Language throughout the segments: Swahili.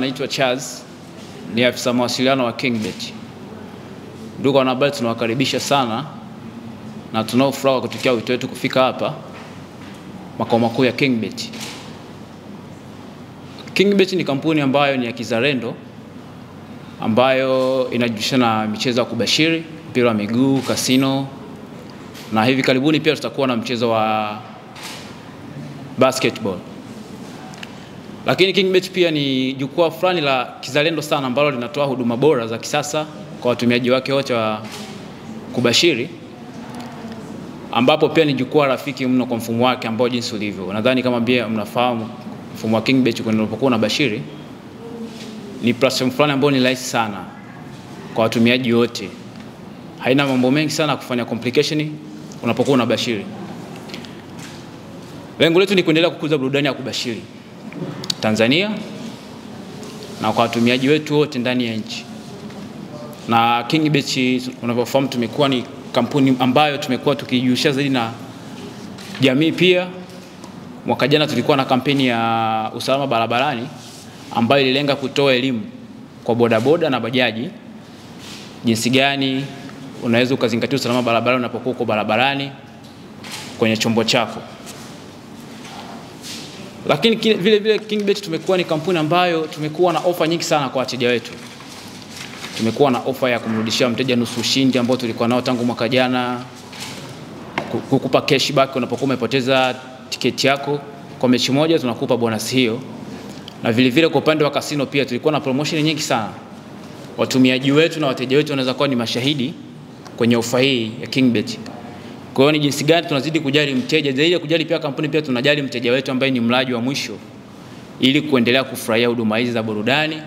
Naitwa Charles, ni afisa mawasiliano wa KingBet. Ndugu wanahabari, tunawakaribisha sana na tunao furaha kutokea wito wetu kufika hapa makao makuu ya KingBet. KingBet ni kampuni ambayo ni ya kizalendo ambayo inajihusisha na michezo ya kubashiri, mpira wa miguu, kasino, na hivi karibuni pia tutakuwa na mchezo wa basketball. Lakini KingBet pia ni jukwaa fulani la kizalendo sana ambalo linatoa huduma bora za kisasa kwa watumiaji wake wote wa kubashiri, ambapo pia ni jukwaa rafiki mno kwa mfumo wake ambao jinsi ulivyo. Nadhani kama pia mnafahamu mfumo wa KingBet unapokuwa na bashiri ni platform fulani ambayo ni rahisi sana kwa watumiaji wote. Haina mambo mengi sana kufanya complication unapokuwa na bashiri. Lengo letu ni kuendelea kukuza burudani ya kubashiri Tanzania na kwa watumiaji wetu wote ndani ya nchi. Na KingBet unavyofahamu tumekuwa ni kampuni ambayo tumekuwa tukijihusisha zaidi na jamii pia. Mwaka jana tulikuwa na kampeni ya usalama barabarani ambayo ililenga kutoa elimu kwa bodaboda na bajaji jinsi gani unaweza ukazingatia usalama barabarani unapokuwa uko barabarani kwenye chombo chako. Lakini vile vile KingBet tumekuwa ni kampuni ambayo tumekuwa na ofa nyingi sana kwa wateja wetu. Tumekuwa na ofa ya kumrudishia mteja nusu ushindi ambao tulikuwa nao tangu mwaka jana, kukupa cashback unapokuwa umepoteza tiketi yako kwa mechi moja, tunakupa bonus hiyo. Na vile vile kwa upande wa kasino pia tulikuwa na promotion nyingi sana. Watumiaji wetu na wateja wetu wanaweza kuwa ni mashahidi kwenye ofa hii ya KingBet. Kwa hiyo ni jinsi gani tunazidi kujali mteja, zaidi ya kujali pia kampuni, pia tunajali mteja wetu ambaye ni mlaji wa mwisho, ili kuendelea kufurahia huduma hizi za burudani.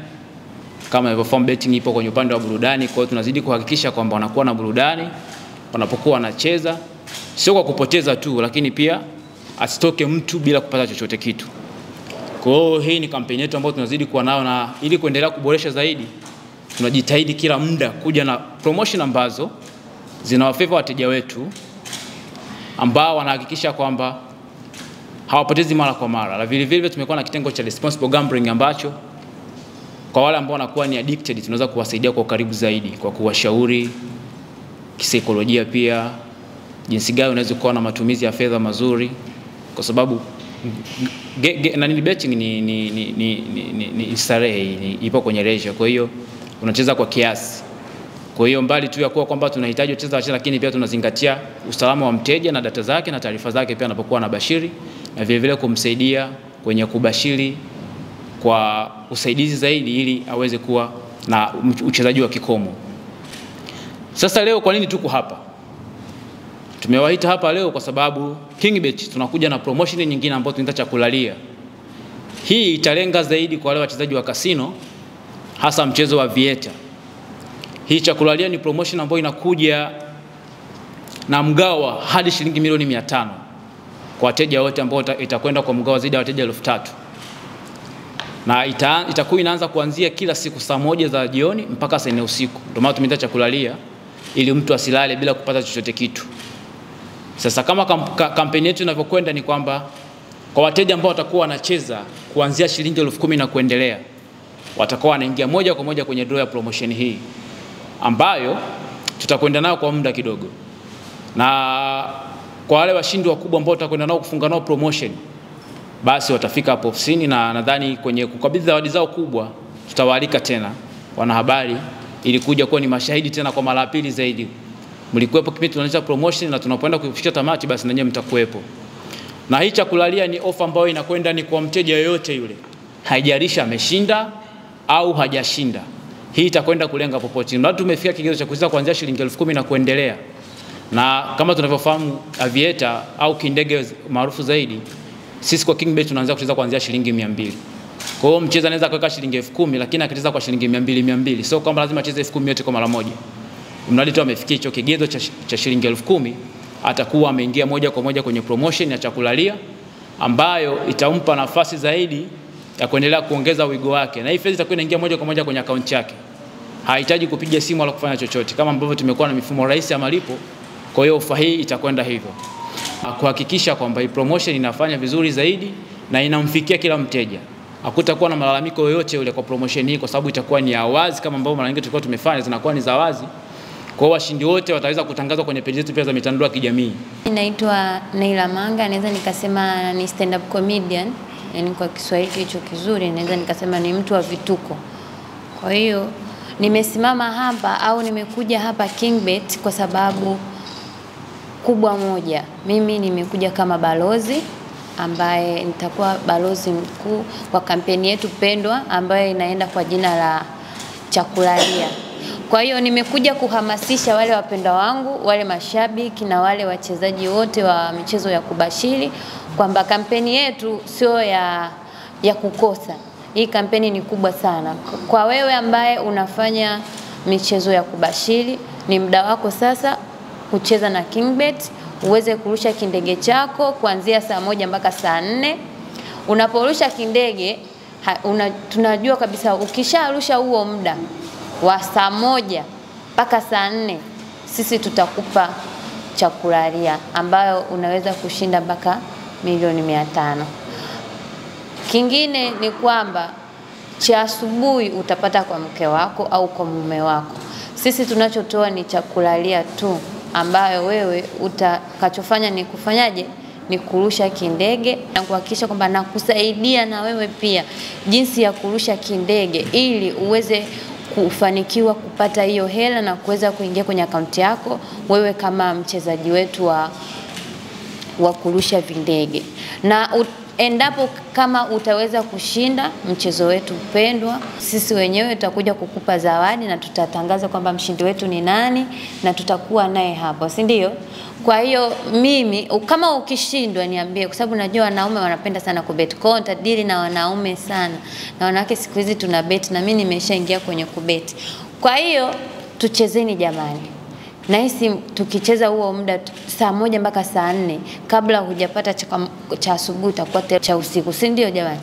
Kama ilivyofahamu, betting ipo kwenye upande wa burudani, kwa hiyo tunazidi kuhakikisha kwamba wanakuwa na burudani wanapokuwa wanacheza, sio kwa kupoteza tu, lakini pia asitoke mtu bila kupata chochote kitu. Kwa hiyo hii ni kampeni yetu ambayo tunazidi kuwa nayo, na ili kuendelea kuboresha zaidi tunajitahidi kila muda kuja na promotion ambazo zinawafavor wateja wetu ambao wanahakikisha kwamba hawapotezi mara kwa mara. Na vile vile tumekuwa na kitengo cha responsible gambling ambacho kwa wale ambao wanakuwa ni addicted tunaweza kuwasaidia kwa karibu zaidi kwa kuwashauri kisaikolojia, pia jinsi gani unaweza kuwa na matumizi ya fedha mazuri, kwa sababu betting ni starehe, ipo kwenye leisure. Kwa hiyo unacheza kwa kiasi. Kwa hiyo mbali tu ya kuwa kwamba tunahitaji wacheza, lakini pia tunazingatia usalama wa mteja na data zake na taarifa zake pia anapokuwa na bashiri, na vile vile kumsaidia kwenye kubashiri kwa usaidizi zaidi ili aweze kuwa na uchezaji wa kikomo. Sasa leo kwa nini tuko hapa? Tumewaita hapa leo kwa sababu KingBet tunakuja na promotion nyingine ambayo tunaita chakulalia. Hii italenga zaidi kwa wale wachezaji wa kasino, hasa mchezo wa vieta. Hii chakulalia ni promotion ambayo inakuja na mgawa hadi shilingi milioni 500 kwa wateja wote, ambao itakwenda kwa mgawa zaidi ya wateja 3000. Na itakuwa inaanza kuanzia kila siku saa 1 za jioni mpaka saa 4 usiku. Ndio maana tumeita chakulalia, ili mtu asilale bila kupata chochote kitu. Sasa kama kampeni yetu inavyokwenda ni kwamba kwa wateja ambao watakuwa wanacheza kuanzia shilingi 10,000 na kuendelea, watakuwa wanaingia moja kwa moja kwenye draw ya promotion hii ambayo tutakwenda nayo kwa muda kidogo. Na kwa wale washindi wakubwa ambao tutakwenda nao kufunga nao promotion, basi watafika hapo ofisini, na nadhani kwenye kukabidhi zawadi zao kubwa tutawaalika tena wanahabari ili kuja kuwa ni mashahidi tena kwa mara pili zaidi. Mlikuwepo kipindi tunaanza promotion, na tunapoenda kufikia tamati basi nanyewe mtakuwepo. Na hii chakulalia ni ofa ambayo inakwenda ni kwa mteja yoyote yule, haijalishi ameshinda au hajashinda. Hii itakwenda kulenga popote. Na tumefika kigezo cha kuanza kuanzia shilingi 10,000 na kuendelea. Na kama tunavyofahamu aviator au kindege maarufu zaidi, sisi kwa KingBet tunaanza kucheza kuanzia shilingi 200. Kwa hiyo mchezaji anaweza kuweka shilingi 10,000 lakini akicheza kwa shilingi 200. Sio kwamba lazima acheze 10,000 yote kwa mara moja. Mradi tu amefikia hicho kigezo cha shilingi 10,000, atakuwa ameingia moja kwa moja kwenye promotion ya chakulalia ambayo itampa nafasi zaidi ya kuendelea kuongeza wigo wake. Na hii fedha itakuwa inaingia moja kwa moja kwenye account yake. Hahitaji kupiga simu wala kufanya chochote, kama ambavyo tumekuwa na mifumo rahisi ya malipo. Kwa hiyo ofa hii itakwenda hivyo, kuhakikisha kwamba hii promotion inafanya vizuri zaidi na inamfikia kila mteja. hakutakuwa na malalamiko yoyote ule kwa promotion hii, kwa sababu itakuwa ni ya wazi kama ambavyo mara nyingi tulikuwa tumefanya, zinakuwa ni za wazi. Kwa hiyo washindi wote wataweza kutangazwa kwenye page zetu pia za mitandao ya kijamii. Naitwa Naila Manga, naweza nikasema ni stand up comedian, yani kwa Kiswahili hicho kizuri naweza nikasema ni mtu wa vituko. Kwa hiyo nimesimama hapa au nimekuja hapa KingBet kwa sababu kubwa moja. Mimi nimekuja kama balozi ambaye nitakuwa balozi mkuu wa kampeni yetu pendwa ambayo inaenda kwa jina la Chakulalia. Kwa hiyo nimekuja kuhamasisha wale wapendwa wangu, wale mashabiki na wale wachezaji wote wa michezo ya kubashiri kwamba kampeni yetu sio ya kukosa. Hii kampeni ni kubwa sana. Kwa wewe ambaye unafanya michezo ya kubashiri, ni muda wako sasa kucheza na KingBet, uweze kurusha kindege chako kuanzia saa 1 mpaka saa 4. Unaporusha kindege, tunajua kabisa ukisharusha huo muda wa saa 1 mpaka saa 4, sisi tutakupa Chakulalia ambayo unaweza kushinda mpaka milioni 500. Kingine ni kwamba cha asubuhi utapata kwa mke wako au kwa mume wako. Sisi tunachotoa ni Chakulalia tu, ambayo wewe utakachofanya ni kufanyaje? Ni kurusha kindege na kuhakikisha kwamba nakusaidia na wewe pia jinsi ya kurusha kindege ili uweze kufanikiwa kupata hiyo hela na kuweza kuingia kwenye akaunti yako wewe kama mchezaji wetu wa kurusha vindege. Na endapo kama utaweza kushinda mchezo wetu pendwa, sisi wenyewe tutakuja kukupa zawadi na tutatangaza kwamba mshindi wetu ni nani na tutakuwa naye hapo, si ndio? Kwa hiyo mimi kama ukishindwa niambie, kwa sababu najua wanaume wanapenda sana kubet. Kwa nitadili na wanaume sana. Na wanawake siku hizi tuna bet na mimi nimeshaingia kwenye kubet. Kwa hiyo tuchezeni jamani. Nahisi tukicheza huo muda saa 1 mpaka saa 4 kabla hujapata cha asubuhi utakuwa cha usiku, si ndio jamani?